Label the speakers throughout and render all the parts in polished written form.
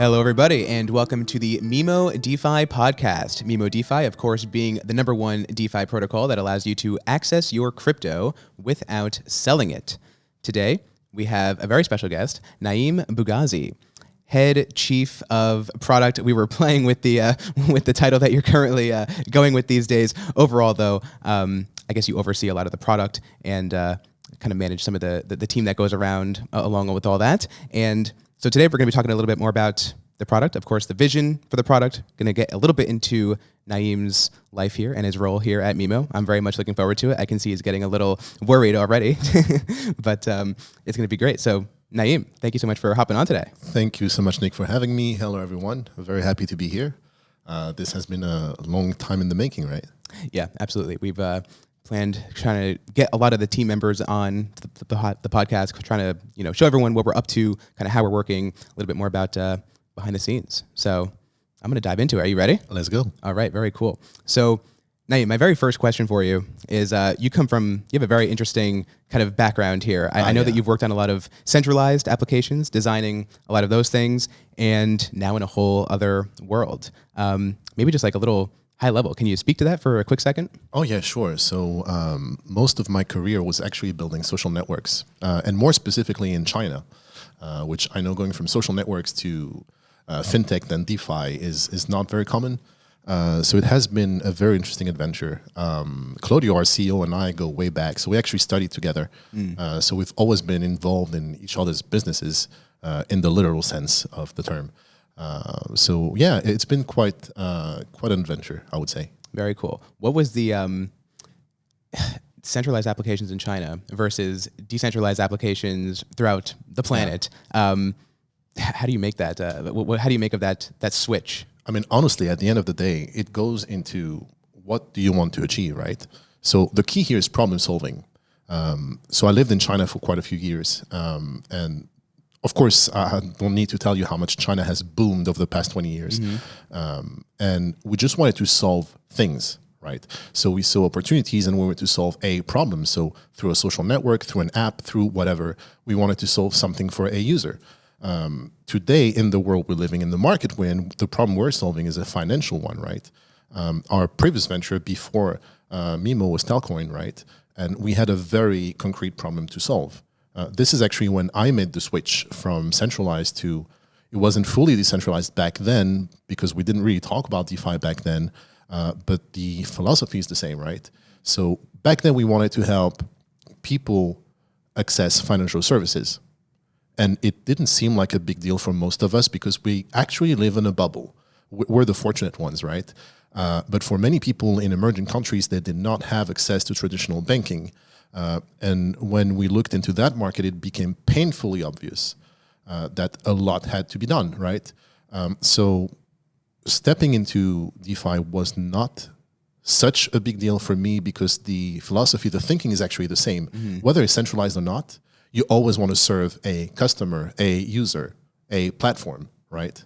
Speaker 1: Hello, everybody, and welcome to the Mimo DeFi podcast. Mimo DeFi, of course, being the #1 DeFi protocol that allows you to access your crypto without selling it. Today, we have a very special guest, Naim Boughazi, head chief of product. We were playing with the title that you're currently going with these days. Overall, though, I guess you oversee a lot of the product and kind of manage some of the team that goes around along with all that. And so today we're going to be talking a little bit more about the product, of course, the vision for the product. Going to get a little bit into Naim's life here and his role here at Mimo. I'm very much looking forward to it. I can see he's getting a little worried already, but it's going to be great. So Naim, thank you so much for hopping on today.
Speaker 2: Thank you so much, Nick, for having me. Hello, everyone. I'm very happy to be here. This has been a long time in the making, right?
Speaker 1: Yeah, absolutely. We've planned trying to get a lot of the team members on the podcast, trying to show everyone what we're up to, kind of how we're working, a little bit more about behind the scenes. So I'm going to dive into it. Are you ready?
Speaker 2: Let's go.
Speaker 1: All right, very cool. So Naim, my very first question for you is you have a very interesting kind of background here. I know that you've worked on a lot of centralized applications, designing a lot of those things, and now in a whole other world. Maybe just like a little high level. Can you speak to that for a quick second?
Speaker 2: Oh, yeah, sure. So most of my career was actually building social networks, and more specifically in China, which I know going from social networks to fintech and DeFi is not very common. So it has been a very interesting adventure. Claudio, our CEO, and I go way back. So we actually studied together. So we've always been involved in each other's businesses in the literal sense of the term. So yeah, it's been quite an adventure, I would say.
Speaker 1: Very cool. What was the centralized applications in China versus decentralized applications throughout the planet? Yeah. How do you make that? How do you make of that switch?
Speaker 2: I mean, honestly, at the end of the day, it goes into what do you want to achieve, right? So the key here is problem solving. So I lived in China for quite a few years, and of course, I don't need to tell you how much China has boomed over the past 20 years. Mm-hmm. And we just wanted to solve things, right? So we saw opportunities and we wanted to solve a problem. So through a social network, through an app, through whatever, we wanted to solve something for a user. Today, in the world we're living in, the market we're in, the problem we're solving is a financial one, right? Our previous venture before Mimo was Telcoin, right? And we had a very concrete problem to solve. This is actually when I made the switch from centralized to, it wasn't fully decentralized back then because we didn't really talk about DeFi back then, but the philosophy is the same, right? So back then we wanted to help people access financial services. And it didn't seem like a big deal for most of us because we actually live in a bubble. We're the fortunate ones, right? But for many people in emerging countries, they did not have access to traditional banking. And when we looked into that market, it became painfully obvious that a lot had to be done, right? So stepping into DeFi was not such a big deal for me because the philosophy, the thinking is actually the same. Mm-hmm. Whether it's centralized or not, you always want to serve a customer, a user, a platform, right?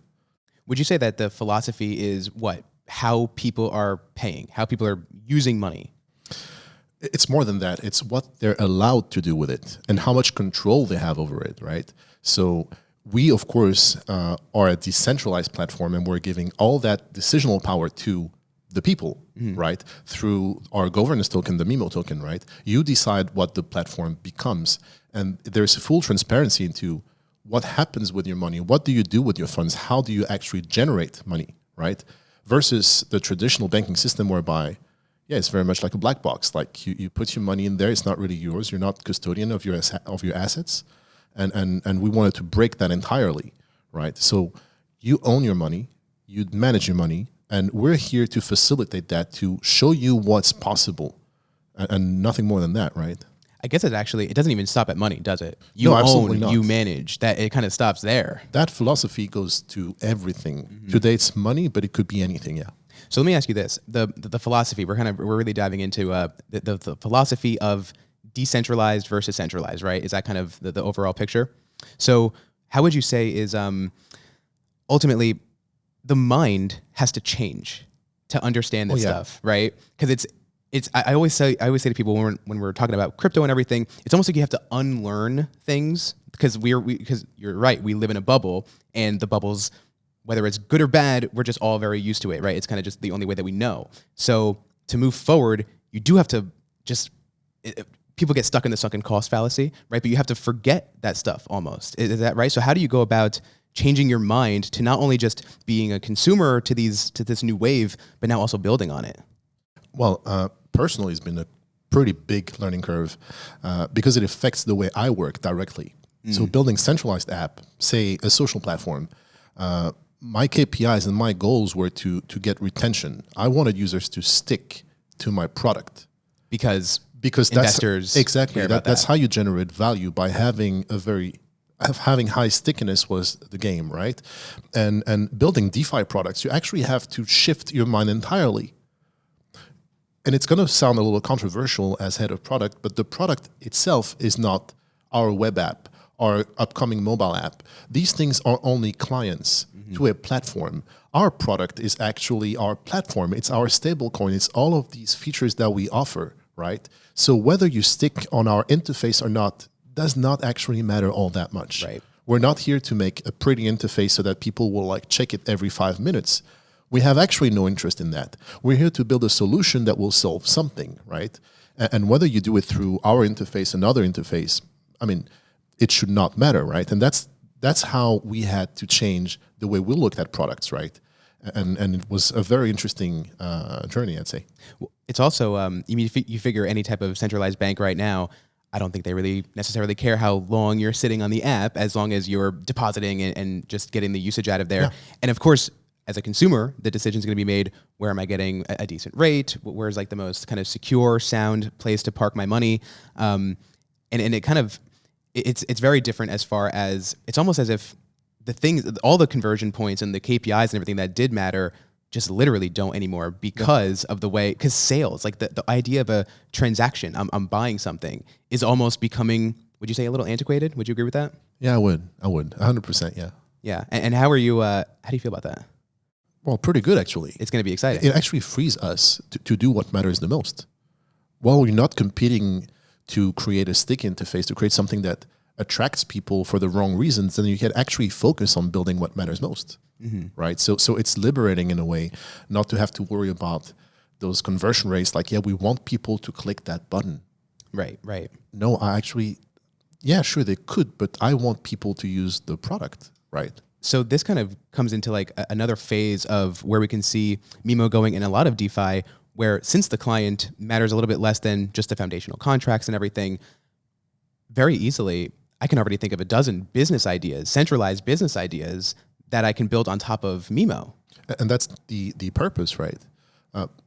Speaker 1: Would you say that the philosophy is what? How people are paying, how people are using money?
Speaker 2: It's more than that. It's what they're allowed to do with it and how much control they have over it, right? So we, of course, are a decentralized platform and we're giving all that decisional power to the people, right? Through our governance token, the Mimo token, right? You decide what the platform becomes. And there's full transparency into what happens with your money. What do you do with your funds? How do you actually generate money, right? Versus the traditional banking system whereby, yeah, it's very much like a black box. Like you put your money in there, it's not really yours. You're not custodian of your assets. And we wanted to break that entirely, right? So you own your money, you manage your money, and we're here to facilitate that, to show you what's possible and nothing more than that, right?
Speaker 1: I guess it doesn't even stop at money, does it?
Speaker 2: No, absolutely not.
Speaker 1: You manage, that it kind of stops there.
Speaker 2: That philosophy goes to everything. Mm-hmm. Today it's money, but it could be anything, yeah.
Speaker 1: So let me ask you this: the philosophy we're really diving into the philosophy of decentralized versus centralized, right? Is that kind of the overall picture? So how would you say is ultimately the mind has to change to understand this stuff, right? Because I always say to people when we're talking about crypto and everything, it's almost like you have to unlearn things because because you're right, we live in a bubble and the bubble's whether it's good or bad, we're just all very used to it, right? It's kind of just the only way that we know. So to move forward, you do have to just, people get stuck in the sunken cost fallacy, right? But you have to forget that stuff almost. Is that right? So how do you go about changing your mind to not only just being a consumer to this new wave, but now also building on it?
Speaker 2: Well, personally, it's been a pretty big learning curve because it affects the way I work directly. So building centralized app, say a social platform, my KPIs and my goals were to get retention. I wanted users to stick to my product
Speaker 1: because
Speaker 2: investors
Speaker 1: that's
Speaker 2: exactly that's how you generate value, by having having high stickiness was the game, right? And building DeFi products, you actually have to shift your mind entirely. And it's going to sound a little controversial as head of product, but the product itself is not our web app, our upcoming mobile app. These things are only clients to a platform. Our product is actually our platform. It's our stablecoin. It's all of these features that we offer, right? So whether you stick on our interface or not does not actually matter all that much.
Speaker 1: Right.
Speaker 2: We're not here to make a pretty interface so that people will like check it every 5 minutes. We have actually no interest in that. We're here to build a solution that will solve something, right? And whether you do it through our interface, another interface, I mean, it should not matter, right? And that's how we had to change the way we looked at products, right? And it was a very interesting journey, I'd say.
Speaker 1: It's also, you figure any type of centralized bank right now, I don't think they really necessarily care how long you're sitting on the app, as long as you're depositing and just getting the usage out of there. Yeah. And of course, as a consumer, the decision is going to be made, where am I getting a decent rate? Where's like the most kind of secure, sound place to park my money? And it kind of, it's very different as far as, it's almost as if the things, all the conversion points and the KPIs and everything that did matter just literally don't anymore because of the way, because sales, like the idea of a transaction, I'm buying something, is almost becoming, would you say, a little antiquated? Would you agree with that?
Speaker 2: Yeah, I would 100%. Yeah.
Speaker 1: Yeah. And how are you, how do you feel about that?
Speaker 2: Well, pretty good, actually.
Speaker 1: It's going to be exciting.
Speaker 2: It actually frees us to do what matters the most. While we're not competing to create a stick interface, to create something that attracts people for the wrong reasons, then you can actually focus on building what matters most, right? So it's liberating in a way not to have to worry about those conversion rates. Like, yeah, we want people to click that button.
Speaker 1: Right.
Speaker 2: No, I actually, yeah, sure, they could, but I want people to use the product, right?
Speaker 1: So this kind of comes into like another phase of where we can see Mimo going in a lot of DeFi, where since the client matters a little bit less than just the foundational contracts and everything, very easily, I can already think of a dozen business ideas, centralized business ideas that I can build on top of Mimo.
Speaker 2: And that's the purpose, right?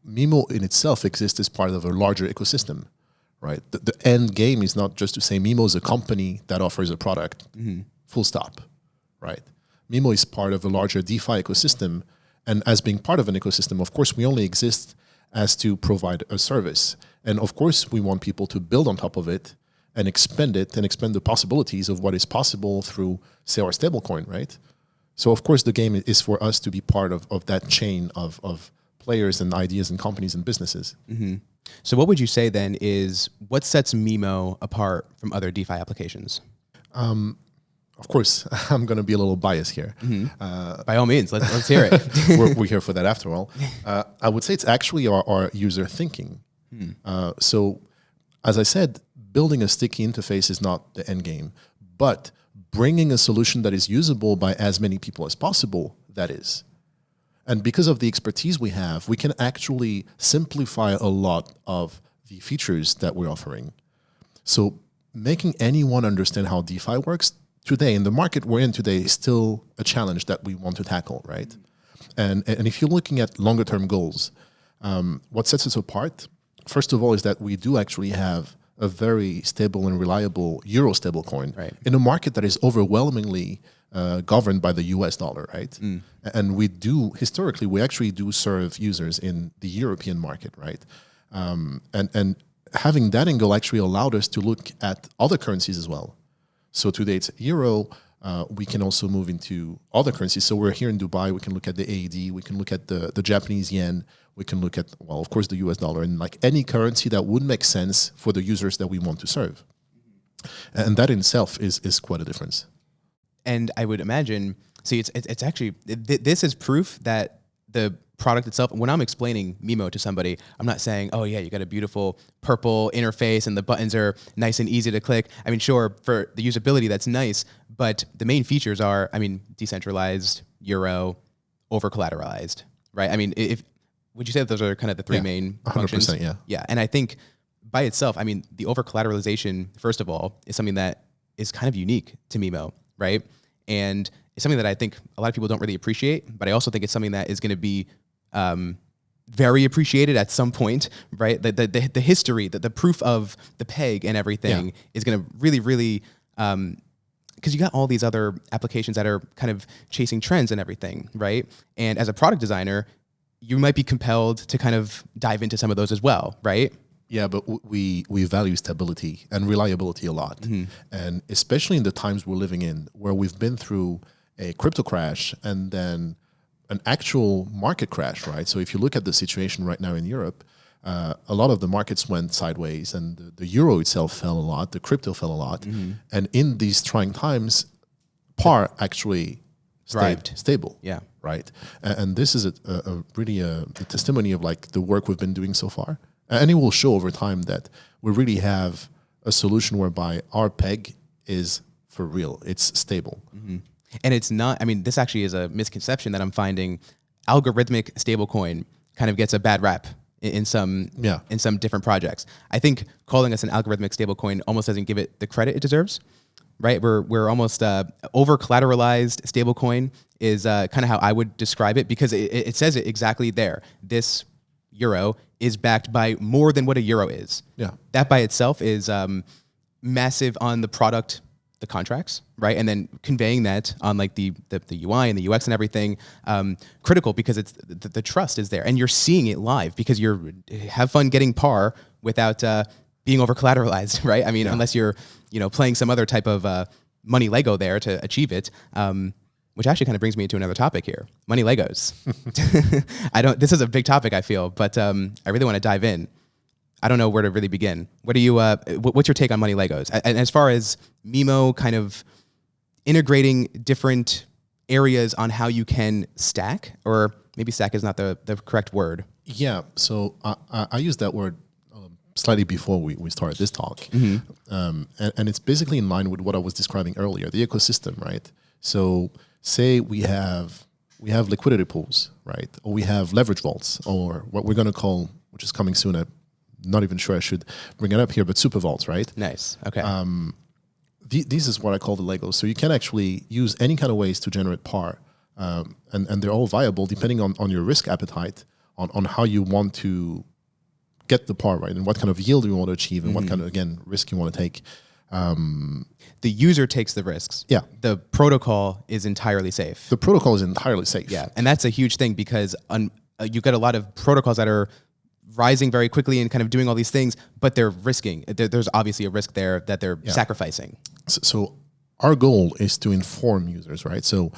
Speaker 2: Mimo in itself exists as part of a larger ecosystem, right? The end game is not just to say Mimo is a company that offers a product, full stop, right? Mimo is part of a larger DeFi ecosystem. And as being part of an ecosystem, of course, we only exist as to provide a service. And of course, we want people to build on top of it and expand it and expand the possibilities of what is possible through, say, our stablecoin, right? So, of course, the game is for us to be part of that chain of players and ideas and companies and businesses.
Speaker 1: So what would you say then is, what sets Mimo apart from other DeFi applications?
Speaker 2: Of course, I'm going to be a little biased here.
Speaker 1: By all means, let's hear it.
Speaker 2: we're here for that after all. I would say it's actually our user thinking. So, as I said, building a sticky interface is not the end game, but bringing a solution that is usable by as many people as possible, that is. And because of the expertise we have, we can actually simplify a lot of the features that we're offering. So making anyone understand how DeFi works today, in the market we're in today, is still a challenge that we want to tackle, right? And if you're looking at longer term goals, what sets us apart, first of all, is that we do actually have a very stable and reliable euro stablecoin in a market that is overwhelmingly governed by the US dollar, right? And we do, historically, we actually do serve users in the European market, right? And having that angle actually allowed us to look at other currencies as well. So today it's euro. We can also move into other currencies. So we're here in Dubai. We can look at the AED. We can look at the Japanese yen. We can look at, well, of course, the US dollar, and like any currency that would make sense for the users that we want to serve. And that in itself is quite a difference.
Speaker 1: And I would imagine See, it's actually this is proof that the product itself. When I'm explaining Mimo to somebody, I'm not saying, "Oh yeah, you got a beautiful purple interface and the buttons are nice and easy to click." I mean, sure, for the usability, that's nice, but the main features are, I mean, decentralized, Euro, over collateralized, right? I mean, if would you say that those are kind of the three main
Speaker 2: 100%,
Speaker 1: functions?
Speaker 2: yeah.
Speaker 1: Yeah, and I think by itself, I mean, the over collateralization, first of all, is something that is kind of unique to Mimo, right? And it's something that I think a lot of people don't really appreciate, but I also think it's something that is going to be very appreciated at some point, right? The history, the proof of the peg and everything is going to really, really, because you got all these other applications that are kind of chasing trends and everything, right? And as a product designer, you might be compelled to kind of dive into some of those as well, right?
Speaker 2: Yeah, but we value stability and reliability a lot. And especially in the times we're living in, where we've been through a crypto crash and then an actual market crash, right? So if you look at the situation right now in Europe, a lot of the markets went sideways and the euro itself fell a lot, the crypto fell a lot. And in these trying times, par actually stayed stable.
Speaker 1: Yeah.
Speaker 2: Right. And this is a really a testimony of like the work we've been doing so far. And it will show over time that we really have a solution whereby our peg is for real. It's stable.
Speaker 1: And it's not, I mean, this actually is a misconception that I'm finding. Algorithmic stablecoin kind of gets a bad rap in some different projects. I think calling us an algorithmic stablecoin almost doesn't give it the credit it deserves, right? We're almost over collateralized stablecoin is kind of how I would describe it, because it says it exactly there. This euro is backed by more than what a euro is.
Speaker 2: Yeah.
Speaker 1: That by itself is massive on the product, the contracts, right? And then conveying that on like the UI and the UX and everything, critical, because it's the trust is there and you're seeing it live because have fun getting par without being over collateralized, right? I mean, unless you're, playing some other type of money Lego there to achieve it. Which actually kind of brings me to another topic here: money Legos. This is a big topic, I feel, but I really want to dive in. I don't know where to really begin. What do you? What's your take on money Legos? And as far as Mimo kind of integrating different areas on how you can stack, or maybe stack is not the correct word.
Speaker 2: Yeah. So I used that word slightly before we started this talk, and it's basically in line with what I was describing earlier, the ecosystem, right? So say we have liquidity pools, right? Or we have leverage vaults, or what we're going to call, which is coming soon. I'm not even sure I should bring it up here, but super vaults, right?
Speaker 1: Nice. Okay.
Speaker 2: This is what I call the Legos. So you can actually use any kind of ways to generate par, and they're all viable depending on your risk appetite, on how you want to get the par, right? And what kind of yield you want to achieve, and what kind of, again, risk you want to take.
Speaker 1: The user takes the risks.
Speaker 2: Yeah.
Speaker 1: The protocol is entirely safe.
Speaker 2: The protocol is entirely safe.
Speaker 1: Yeah. And that's a huge thing, because you've got a lot of protocols that are rising very quickly and kind of doing all these things, but they're risking. There's obviously a risk there that they're sacrificing.
Speaker 2: So our goal is to inform users, right? So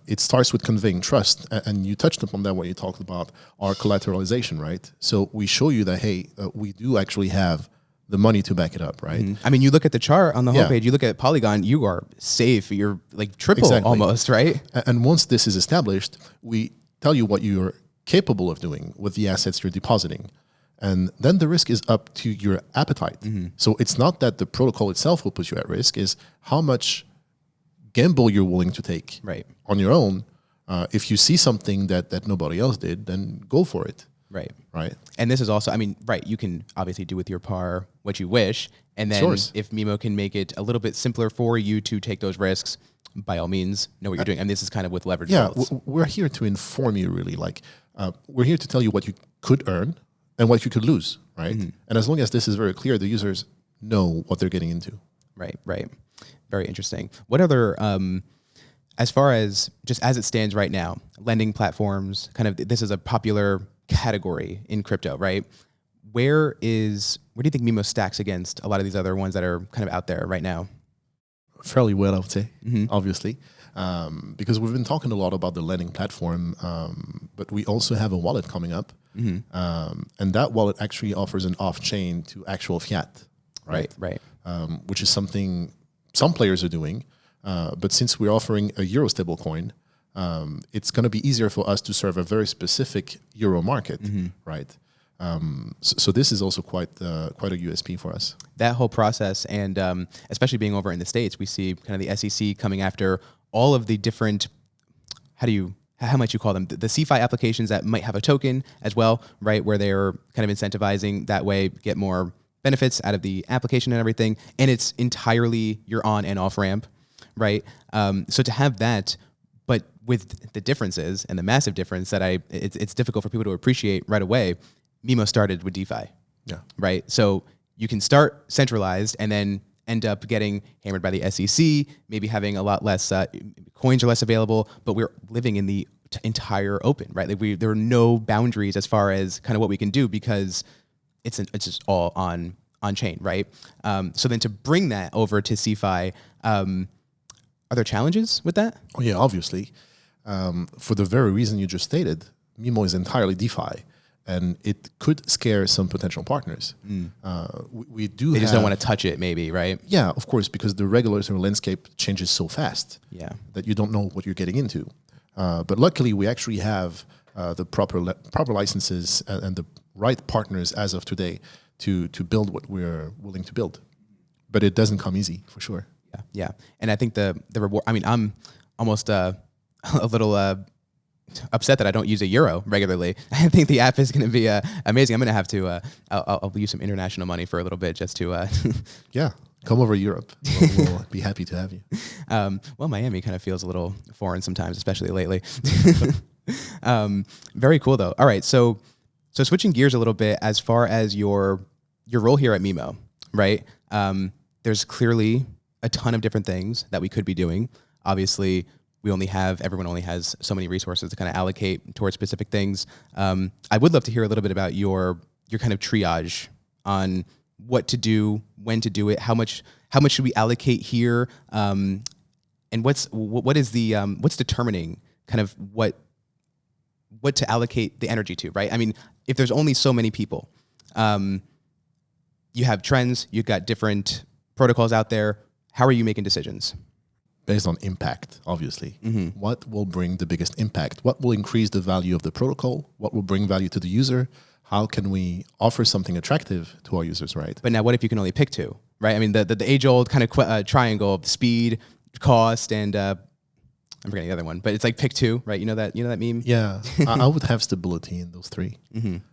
Speaker 2: it starts with conveying trust. And you touched upon that when you talked about our collateralization, right? So we show you that, hey, we do actually have the money to back it up, right?
Speaker 1: I mean, you look at the chart on the homepage, you look at Polygon, you are safe. You're like triple almost, right?
Speaker 2: And once this is established, we tell you what you're capable of doing with the assets you're depositing. And then the risk is up to your appetite. So it's not that the protocol itself will put you at risk, is how much gamble you're willing to take on your own. If you see something that nobody else did, then go for it. Right.
Speaker 1: And this is also, I mean, you can obviously do with your par what you wish. And then if Mimo can make it a little bit simpler for you to take those risks, by all means, know what you're doing. And this is kind of with leverage.
Speaker 2: We're here to inform you, really. Like, we're here to tell you what you could earn and what you could lose, right? And as long as this is very clear, the users know what they're getting into.
Speaker 1: Right. Very interesting. What other, as far as just as it stands right now, lending platforms, kind of, this is a popular category in crypto, right? Where do you think Mimo stacks against a lot of these other ones that are kind of out there right now?
Speaker 2: Fairly well, I would say, obviously, because we've been talking a lot about the lending platform, but we also have a wallet coming up, and that wallet actually offers an off-chain to actual fiat, right?
Speaker 1: Right.
Speaker 2: Which is something some players are doing. But since we're offering a euro stablecoin, it's going to be easier for us to serve a very specific euro market, right? So this is also quite a USP for us.
Speaker 1: That whole process, and especially being over in the States, we see kind of the SEC coming after all of the different, how might you call them? The CeFi applications that might have a token as well, right? Where they're kind of incentivizing that way, get more benefits out of the application and everything. And it's entirely your on and off ramp, right? So to have that, but with the differences and the massive difference that it's difficult for people to appreciate right away. Mimo started with DeFi, right? So you can start centralized and then end up getting hammered by the SEC, maybe having a lot less coins are less available, but we're living in the entire open, right? Like there are no boundaries as far as kind of what we can do because it's just all on chain, right? So then to bring that over to CeFi, are there challenges with that?
Speaker 2: Oh yeah, obviously. For the very reason you just stated, Mimo is entirely DeFi. And it could scare some potential partners. We do.
Speaker 1: They just don't want to touch it, maybe, right?
Speaker 2: Yeah, of course, because the regulatory landscape changes so fast. That you don't know what you're getting into. But luckily, we actually have the proper licenses and the right partners as of today to build what we're willing to build. But it doesn't come easy, for sure.
Speaker 1: Yeah. And I think the reward. I mean, I'm almost a little. Upset that I don't use a euro regularly. I think the app is going to be amazing. I'm going to have to, I'll use some international money for a little bit just to...
Speaker 2: Yeah, come over to Europe. We'll be happy to have you.
Speaker 1: Well, Miami kind of feels a little foreign sometimes, especially lately. Very cool though. All right, so switching gears a little bit as far as your role here at Mimo, right? There's clearly a ton of different things that we could be doing. Obviously, everyone only has so many resources to kind of allocate towards specific things. I would love to hear a little bit about your kind of triage on what to do, when to do it, how much should we allocate here, and what's determining kind of what to allocate the energy to, right? I mean, if there's only so many people, you have trends, you've got different protocols out there. How are you making decisions?
Speaker 2: Based on impact, obviously. What will bring the biggest impact? What will increase the value of the protocol? What will bring value to the user? How can we offer something attractive to our users, right?
Speaker 1: But now what if you can only pick two, right? I mean, the age-old kind of triangle of speed, cost, and I'm forgetting the other one, but it's like pick two, right? You know that meme?
Speaker 2: Yeah, I would have stability in those three,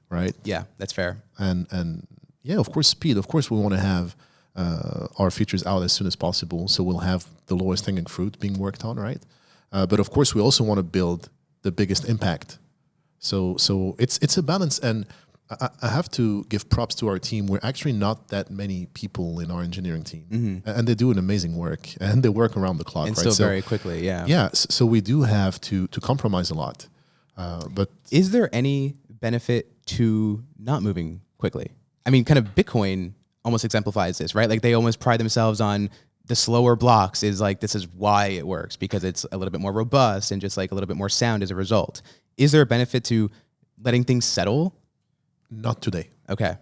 Speaker 2: right?
Speaker 1: Yeah, that's fair.
Speaker 2: And yeah, of course, speed. Of course, we want to have our features out as soon as possible, so we'll have the lowest hanging fruit being worked on, right? But of course, we also want to build the biggest impact. So it's a balance, and I have to give props to our team. We're actually not that many people in our engineering team, and they do an amazing work, and they work around the clock,
Speaker 1: and
Speaker 2: right?
Speaker 1: So very quickly, yeah.
Speaker 2: Yeah, so we do have to compromise a lot. But
Speaker 1: is there any benefit to not moving quickly? I mean, kind of Bitcoin almost exemplifies this, right? Like they almost pride themselves on the slower blocks is like, this is why it works, because it's a little bit more robust and just like a little bit more sound as a result. Is there a benefit to letting things settle?
Speaker 2: Not today.
Speaker 1: Okay.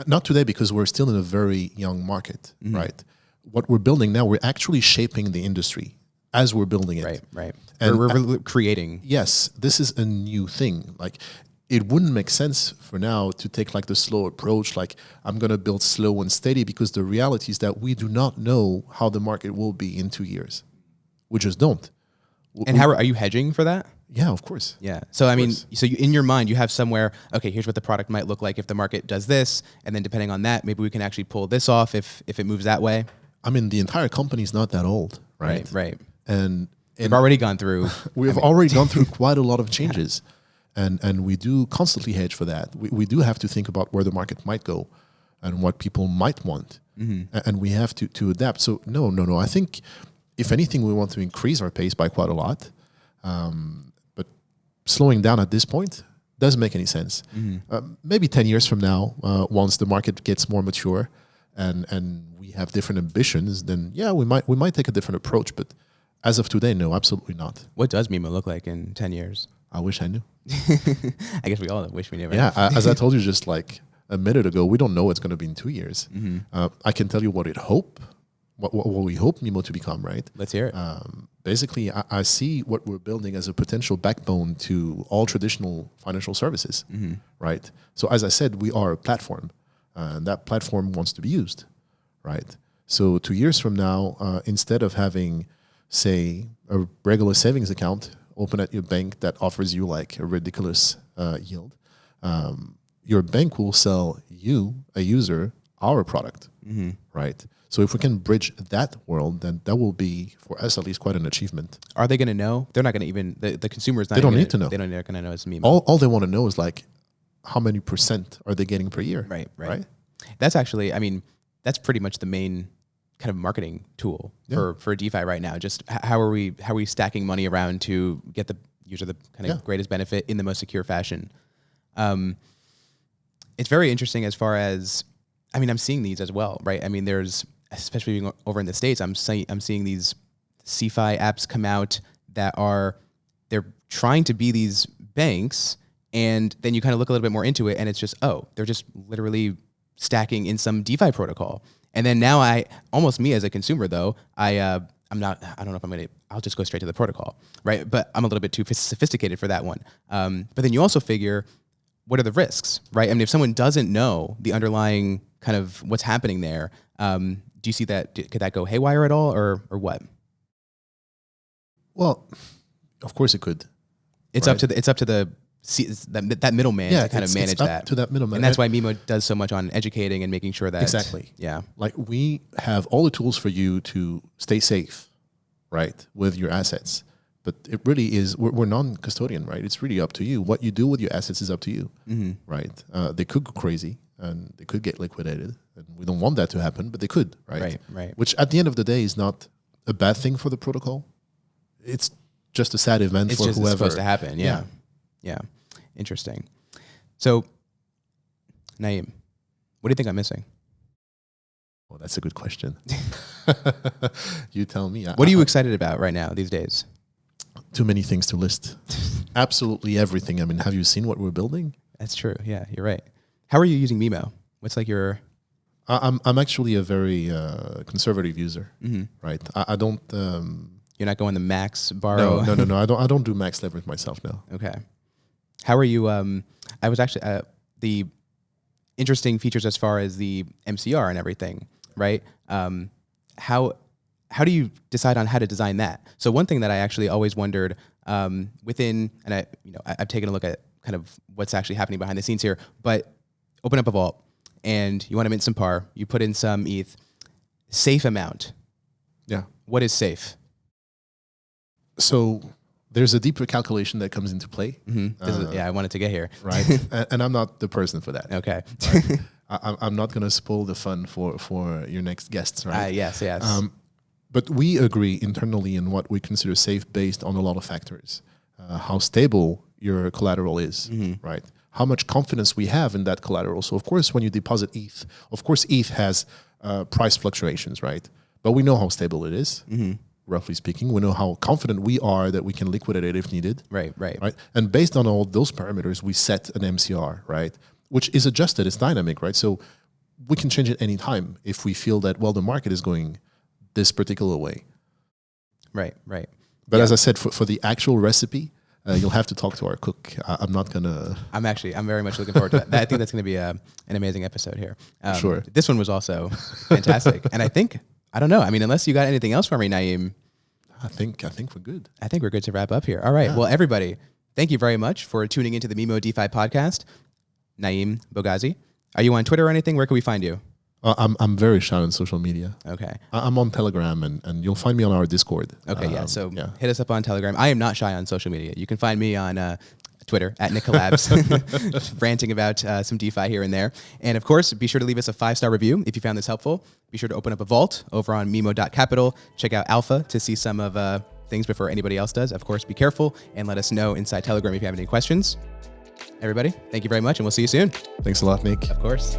Speaker 2: Not today, because we're still in a very young market, right? What we're building now, we're actually shaping the industry as we're building it.
Speaker 1: Right.
Speaker 2: And
Speaker 1: we're creating.
Speaker 2: Yes, this is a new thing. Like, it wouldn't make sense for now to take like the slow approach, like I'm going to build slow and steady, because the reality is that we do not know how the market will be in 2 years. We just don't.
Speaker 1: And how are you hedging for that?
Speaker 2: Yeah, of course.
Speaker 1: Yeah. So, I mean, in your mind, you have somewhere, okay, here's what the product might look like if the market does this. And then depending on that, maybe we can actually pull this off if it moves that way.
Speaker 2: I mean, the entire company is not that old, right?
Speaker 1: Right.
Speaker 2: And
Speaker 1: we've already gone through.
Speaker 2: We've already gone through quite a lot of changes. And we do constantly hedge for that. We do have to think about where the market might go and what people might want. And we have to adapt. So no. I think, if anything, we want to increase our pace by quite a lot. But slowing down at this point doesn't make any sense. Maybe 10 years from now, once the market gets more mature and we have different ambitions, then yeah, we might take a different approach. But as of today, no, absolutely not.
Speaker 1: What does Mimo look like in 10 years?
Speaker 2: I wish I knew.
Speaker 1: I guess we all wish we knew. Right?
Speaker 2: Yeah, as I told you just like a minute ago, we don't know what's going to be in 2 years. I can tell you what what we hope Mimo to become, right?
Speaker 1: Let's hear it.
Speaker 2: Basically, I see what we're building as a potential backbone to all traditional financial services, right? So as I said, we are a platform, and that platform wants to be used, right? So 2 years from now, instead of having, say, a regular savings account open at your bank that offers you like a ridiculous yield, your bank will sell you, a user, our product, right? So if we can bridge that world, then that will be, for us at least, quite an achievement.
Speaker 1: Are they going to know? They're not going to even, the consumer's not
Speaker 2: They don't
Speaker 1: even
Speaker 2: need to know.
Speaker 1: They're not going to know it's Mimo.
Speaker 2: All they want to know is like, how many % are they getting per year?
Speaker 1: Right. That's actually, I mean, that's pretty much the main kind of marketing tool for DeFi right now. Just how are we stacking money around to get the user the kind of greatest benefit in the most secure fashion? It's very interesting as far as, I mean, I'm seeing these as well, right? I mean, there's, especially being over in the States, I'm seeing these CeFi apps come out that they're trying to be these banks, and then you kind of look a little bit more into it, and it's just, they're just literally stacking in some DeFi protocol. And then now almost me as a consumer though, I don't know if I'll just go straight to the protocol, right? But I'm a little bit too sophisticated for that one. But then you also figure, what are the risks, right? I mean, if someone doesn't know the underlying kind of what's happening there, do you see that? Could that go haywire at all, or what?
Speaker 2: Well, of course it could.
Speaker 1: It's up to that middleman to kind of manage that.
Speaker 2: To that middleman,
Speaker 1: and that's why Mimo does so much on educating and making sure that
Speaker 2: exactly.
Speaker 1: Yeah,
Speaker 2: like we have all the tools for you to stay safe, right, with your assets. But it really is, we're non-custodian, right? It's really up to you. What you do with your assets is up to you, right? They could go crazy and they could get liquidated, and we don't want that to happen, but they could, right?
Speaker 1: Right.
Speaker 2: Which at the end of the day is not a bad thing for the protocol. It's just a sad event for whoever.
Speaker 1: It's supposed to happen, yeah. Interesting. So, Naim, what do you think I'm missing?
Speaker 2: Well, that's a good question. You tell me.
Speaker 1: What are you excited about right now these days?
Speaker 2: Too many things to list. Absolutely everything. I mean, have you seen what we're building?
Speaker 1: That's true. Yeah, you're right. How are you using Mimo? What's like your...
Speaker 2: I'm actually a very conservative user, right? I don't...
Speaker 1: You're not going the max borrow?
Speaker 2: No. I don't do max leverage myself, no.
Speaker 1: Okay. How are you... I was actually... the interesting features as far as the MCR and everything, right? How do you decide on how to design that? So one thing that I actually always wondered within, and I've taken a look at kind of what's actually happening behind the scenes here, but open up a vault and you want to mint some par, you put in some ETH, safe amount.
Speaker 2: Yeah.
Speaker 1: What is safe?
Speaker 2: So there's a deeper calculation that comes into play.
Speaker 1: I wanted to get here.
Speaker 2: Right. And I'm not the person for that.
Speaker 1: Okay.
Speaker 2: Right? I'm not going to spoil the fun for your next guests, right?
Speaker 1: Yes.
Speaker 2: But we agree internally in what we consider safe based on a lot of factors. How stable your collateral is, right? How much confidence we have in that collateral. So, of course, when you deposit ETH, of course, ETH has price fluctuations, right? But we know how stable it is, roughly speaking. We know how confident we are that we can liquidate it if needed.
Speaker 1: Right.
Speaker 2: And based on all those parameters, we set an MCR, right? Which is adjusted, it's dynamic, right? So we can change it any time if we feel that, well, the market is going this particular way.
Speaker 1: Right.
Speaker 2: But as I said, for the actual recipe, you'll have to talk to our cook. I'm not going to...
Speaker 1: I'm very much looking forward to that. I think that's going to be an amazing episode here.
Speaker 2: Sure.
Speaker 1: This one was also fantastic. And I don't know. I mean, unless you got anything else for me, Naim.
Speaker 2: I think we're good.
Speaker 1: I think we're good to wrap up here. All right. Yeah. Well, everybody, thank you very much for tuning into the Mimo DeFi podcast. Naim Boughazi. Are you on Twitter or anything? Where can we find you?
Speaker 2: I'm very shy on social media.
Speaker 1: Okay.
Speaker 2: I'm on Telegram, and you'll find me on our Discord.
Speaker 1: Okay, So hit us up on Telegram. I am not shy on social media. You can find me on Twitter at NickCollabs, ranting about some DeFi here and there. And of course, be sure to leave us a 5-star review if you found this helpful. Be sure to open up a vault over on Mimo.capital. Check out Alpha to see some of things before anybody else does. Of course, be careful and let us know inside Telegram if you have any questions. Everybody, thank you very much, and we'll see you soon.
Speaker 2: Thanks a lot, Nick.
Speaker 1: Of course.